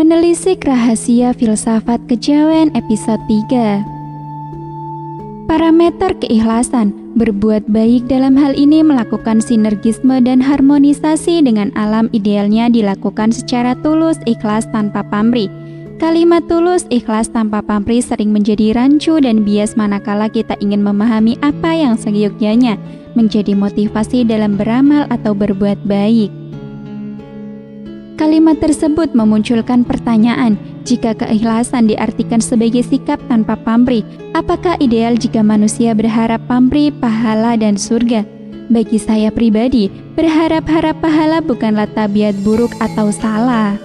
Menelisik rahasia filsafat kejawen episode 3. Parameter keikhlasan, berbuat baik dalam hal ini melakukan sinergisme dan harmonisasi dengan alam idealnya dilakukan secara tulus ikhlas tanpa pamrih. Kalimat tulus ikhlas tanpa pamrih sering menjadi rancu dan bias manakala kita ingin memahami apa yang seyogyanya menjadi motivasi dalam beramal atau berbuat baik. Kalimat tersebut memunculkan pertanyaan, jika keikhlasan diartikan sebagai sikap tanpa pamrih, apakah ideal jika manusia berharap pamrih, pahala, dan surga? Bagi saya pribadi, berharap-harap pahala bukanlah tabiat buruk atau salah.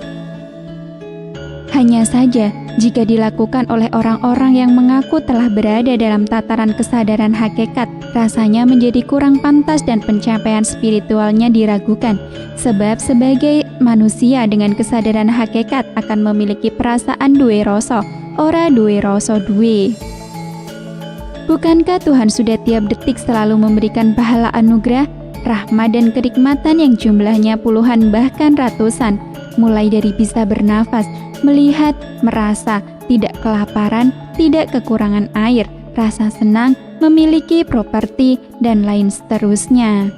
Hanya saja, jika dilakukan oleh orang-orang yang mengaku telah berada dalam tataran kesadaran hakikat, rasanya menjadi kurang pantas dan pencapaian spiritualnya diragukan. Sebab sebagai manusia dengan kesadaran hakikat akan memiliki perasaan duwe rasa, ora duwe rasa duwe. Bukankah Tuhan sudah tiap detik selalu memberikan pahala anugerah, rahmat dan kenikmatan yang jumlahnya puluhan bahkan ratusan, mulai dari bisa bernafas, melihat, merasa, tidak kelaparan, tidak kekurangan air, rasa senang, memiliki properti, dan lain seterusnya.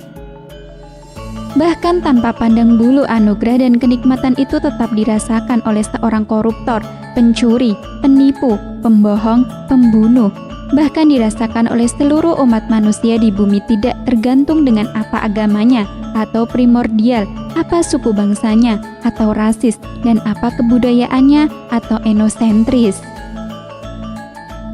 Bahkan tanpa pandang bulu anugerah dan kenikmatan itu tetap dirasakan oleh seorang koruptor, pencuri, penipu, pembohong, pembunuh. Bahkan dirasakan oleh seluruh umat manusia di bumi tidak tergantung dengan apa agamanya, atau primordial, apa suku bangsanya, atau rasis, dan apa kebudayaannya, atau etnosentris.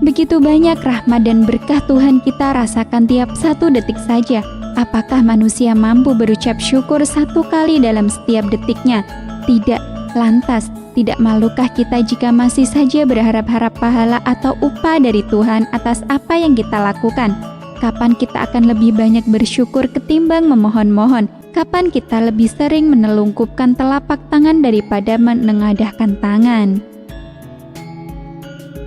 Begitu banyak rahmat dan berkah Tuhan kita rasakan tiap satu detik saja. Apakah manusia mampu berucap syukur satu kali dalam setiap detiknya? Tidak. Lantas, tidak malukah kita jika masih saja berharap-harap pahala atau upah dari Tuhan atas apa yang kita lakukan? Kapan kita akan lebih banyak bersyukur ketimbang memohon-mohon? Kapan kita lebih sering menelungkupkan telapak tangan daripada menengadahkan tangan?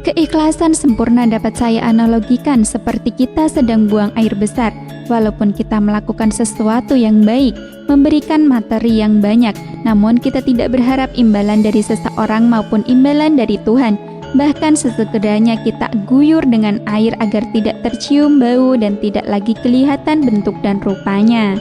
Keikhlasan sempurna dapat saya analogikan seperti kita sedang buang air besar. Walaupun kita melakukan sesuatu yang baik, memberikan materi yang banyak, namun kita tidak berharap imbalan dari seseorang maupun imbalan dari Tuhan. Bahkan sesekedanya kita guyur dengan air agar tidak tercium bau dan tidak lagi kelihatan bentuk dan rupanya.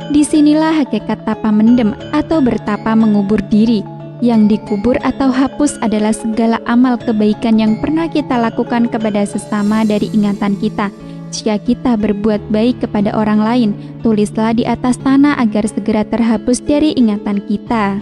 Disinilah hakikat tapa mendem atau bertapa mengubur diri. Yang dikubur atau hapus adalah segala amal kebaikan yang pernah kita lakukan kepada sesama dari ingatan kita. Jika kita berbuat baik kepada orang lain, tulislah di atas tanah agar segera terhapus dari ingatan kita.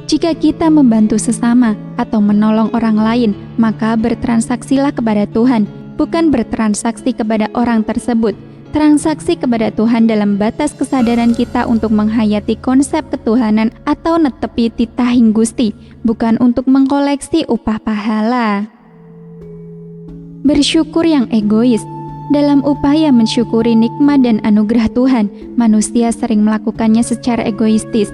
Jika kita membantu sesama atau menolong orang lain, maka bertransaksilah kepada Tuhan, bukan bertransaksi kepada orang tersebut. Transaksi kepada Tuhan dalam batas kesadaran kita untuk menghayati konsep ketuhanan atau netepi titahing Gusti, bukan untuk mengkoleksi upah pahala. Bersyukur yang egois. Dalam upaya mensyukuri nikmat dan anugerah Tuhan, manusia sering melakukannya secara egoistis.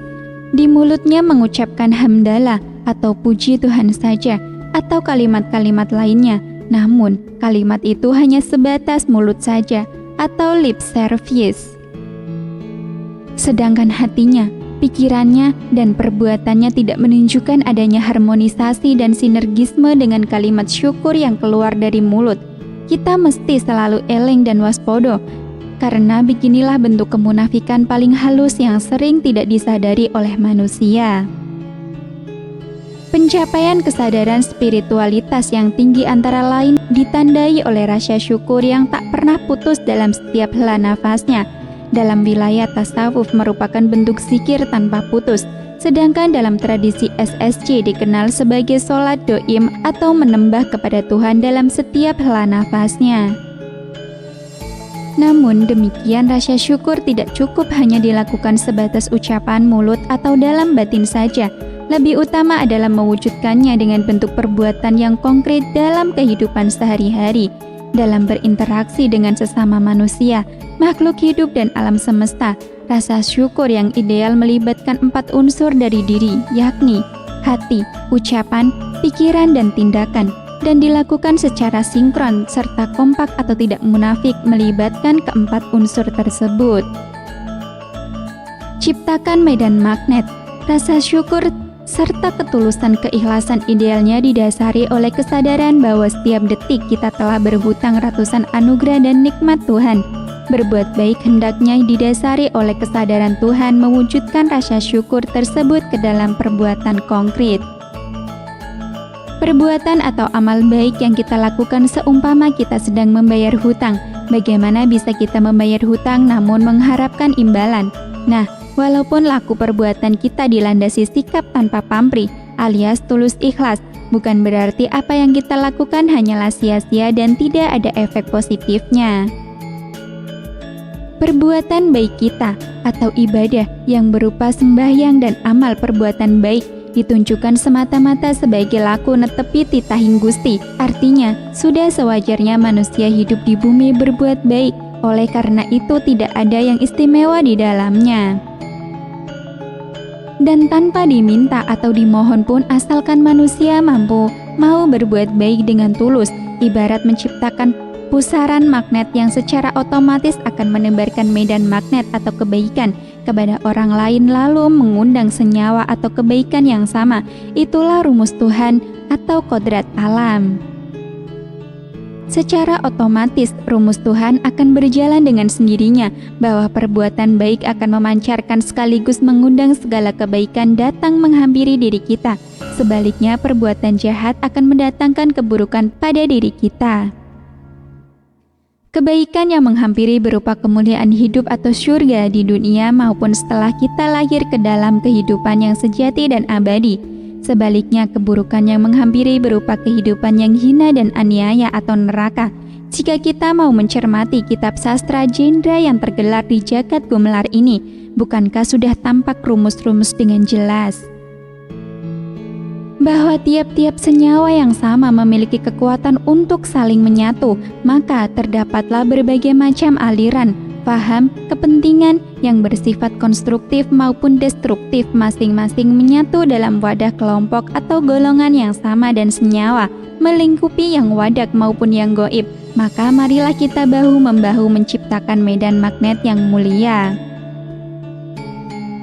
Di mulutnya mengucapkan hamdalah atau puji Tuhan saja, atau kalimat-kalimat lainnya. Namun, kalimat itu hanya sebatas mulut saja, atau lip service. Sedangkan hatinya, pikirannya, dan perbuatannya tidak menunjukkan adanya harmonisasi dan sinergisme dengan kalimat syukur yang keluar dari mulut. Kita mesti selalu eling dan waspada, karena beginilah bentuk kemunafikan paling halus yang sering tidak disadari oleh manusia. Pencapaian kesadaran spiritualitas yang tinggi antara lain ditandai oleh rasa syukur yang tak pernah putus dalam setiap hela nafasnya. Dalam wilayah tasawuf merupakan bentuk zikir tanpa putus, sedangkan dalam tradisi SSC dikenal sebagai sholat doim atau menembah kepada Tuhan dalam setiap hela nafasnya. Namun demikian, rasa syukur tidak cukup hanya dilakukan sebatas ucapan mulut atau dalam batin saja. Lebih utama adalah mewujudkannya dengan bentuk perbuatan yang konkret dalam kehidupan sehari-hari, dalam berinteraksi dengan sesama manusia, makhluk hidup dan alam semesta. Rasa syukur yang ideal melibatkan 4 unsur dari diri, yakni hati, ucapan, pikiran, dan tindakan, dan dilakukan secara sinkron serta kompak atau tidak munafik melibatkan keempat unsur tersebut. Ciptakan medan magnet. Rasa syukur serta ketulusan keikhlasan idealnya didasari oleh kesadaran bahwa setiap detik kita telah berhutang ratusan anugerah dan nikmat Tuhan. Berbuat baik hendaknya didasari oleh kesadaran Tuhan mewujudkan rasa syukur tersebut ke dalam perbuatan konkret. Perbuatan atau amal baik yang kita lakukan seumpama kita sedang membayar hutang. Bagaimana bisa kita membayar hutang namun mengharapkan imbalan? Nah, walaupun laku perbuatan kita dilandasi sikap tanpa pamrih alias tulus ikhlas, bukan berarti apa yang kita lakukan hanyalah sia-sia dan tidak ada efek positifnya. Perbuatan baik kita atau ibadah yang berupa sembahyang dan amal perbuatan baik ditunjukkan semata-mata sebagai laku netepi titahing Gusti. Artinya, sudah sewajarnya manusia hidup di bumi berbuat baik, oleh karena itu tidak ada yang istimewa di dalamnya. Dan tanpa diminta atau dimohon pun asalkan manusia mau berbuat baik dengan tulus, ibarat menciptakan pusaran magnet yang secara otomatis akan menebarkan medan magnet atau kebaikan kepada orang lain lalu mengundang senyawa atau kebaikan yang sama. Itulah rumus Tuhan atau kodrat alam. Secara otomatis rumus Tuhan akan berjalan dengan sendirinya bahwa perbuatan baik akan memancarkan sekaligus mengundang segala kebaikan datang menghampiri diri kita. Sebaliknya perbuatan jahat akan mendatangkan keburukan pada diri kita. Kebaikan yang menghampiri berupa kemuliaan hidup atau surga di dunia maupun setelah kita lahir ke dalam kehidupan yang sejati dan abadi. Sebaliknya keburukan yang menghampiri berupa kehidupan yang hina dan aniaya atau neraka. Jika kita mau mencermati kitab sastra Jendra yang tergelar di jagat gumelar ini, bukankah sudah tampak rumus-rumus dengan jelas? Bahwa tiap-tiap senyawa yang sama memiliki kekuatan untuk saling menyatu, maka terdapatlah berbagai macam aliran, paham, kepentingan yang bersifat konstruktif maupun destruktif masing-masing menyatu dalam wadah kelompok atau golongan yang sama dan senyawa, melingkupi yang wadak maupun yang goib. Maka marilah kita bahu-membahu menciptakan medan magnet yang mulia.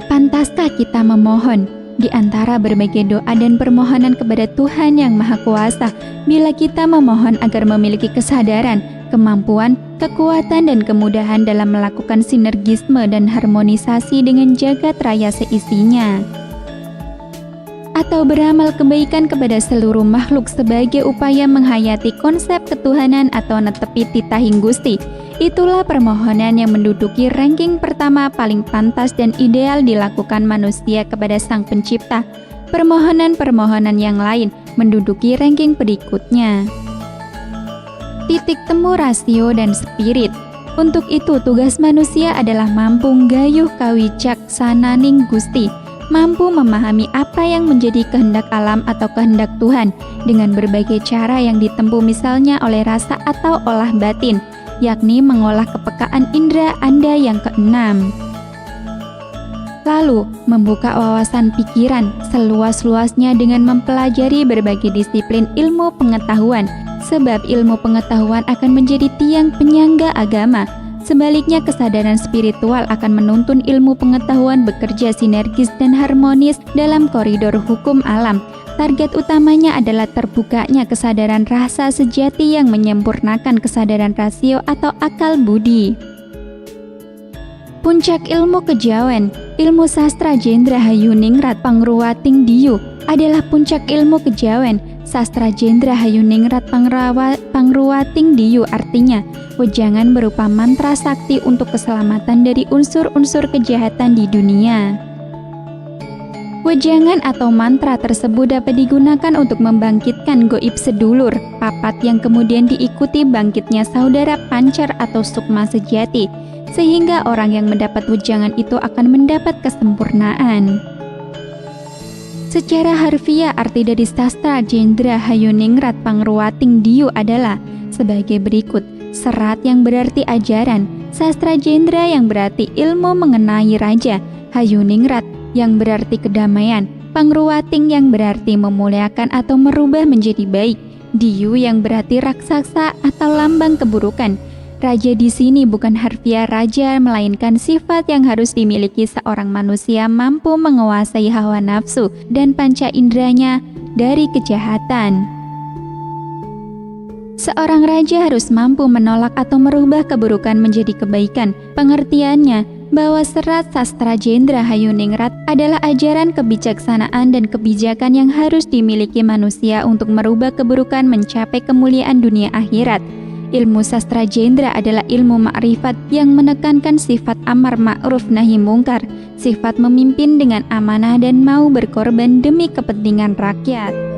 Pantaskah kita memohon di antara berbagai doa dan permohonan kepada Tuhan yang Maha Kuasa, bila kita memohon agar memiliki kesadaran, kemampuan, kekuatan dan kemudahan dalam melakukan sinergisme dan harmonisasi dengan jagat raya seisinya, atau beramal kebaikan kepada seluruh makhluk sebagai upaya menghayati konsep ketuhanan atau netepi titahing Gusti. Itulah permohonan yang menduduki ranking pertama paling pantas dan ideal dilakukan manusia kepada Sang Pencipta. Permohonan-permohonan yang lain menduduki ranking berikutnya. Titik temu rasio dan spirit. Untuk itu tugas manusia adalah mampu gayuh kawicaksananing Gusti, mampu memahami apa yang menjadi kehendak alam atau kehendak Tuhan dengan berbagai cara yang ditempuh misalnya oleh rasa atau olah batin, yakni mengolah kepekaan indera Anda yang keenam. Lalu, membuka wawasan pikiran seluas-luasnya dengan mempelajari berbagai disiplin ilmu pengetahuan, sebab ilmu pengetahuan akan menjadi tiang penyangga agama. Sebaliknya, kesadaran spiritual akan menuntun ilmu pengetahuan bekerja sinergis dan harmonis dalam koridor hukum alam. Target utamanya adalah terbukanya kesadaran rasa sejati yang menyempurnakan kesadaran rasio atau akal budi. Puncak ilmu kejawen, ilmu sastra Jendra Hayuningrat Pangruwating Diyu adalah puncak ilmu kejawen. Sastra Jendra Hayuningrat Pangruwating Diyu artinya wejangan berupa mantra sakti untuk keselamatan dari unsur-unsur kejahatan di dunia. Wejangan atau mantra tersebut dapat digunakan untuk membangkitkan goib sedulur, papat yang kemudian diikuti bangkitnya saudara pancar atau sukma sejati, sehingga orang yang mendapat wejangan itu akan mendapat kesempurnaan. Secara harfiah arti dari sastra Jendra Hayuningrat Pangruwating Diyu adalah sebagai berikut: serat yang berarti ajaran, sastra Jendra yang berarti ilmu mengenai raja, Hayuningrat yang berarti kedamaian, Pangruwating yang berarti memuliakan atau merubah menjadi baik, Diyu yang berarti raksasa atau lambang keburukan. Raja di sini bukan harfiah raja, melainkan sifat yang harus dimiliki seorang manusia mampu menguasai hawa nafsu dan panca inderanya dari kejahatan. Seorang raja harus mampu menolak atau merubah keburukan menjadi kebaikan. Pengertiannya bahwa serat sastra Jendra Hayuningrat adalah ajaran kebijaksanaan dan kebijakan yang harus dimiliki manusia untuk merubah keburukan mencapai kemuliaan dunia akhirat. Ilmu sastra Jendra adalah ilmu makrifat yang menekankan sifat amar ma'ruf nahi mungkar, sifat memimpin dengan amanah dan mau berkorban demi kepentingan rakyat.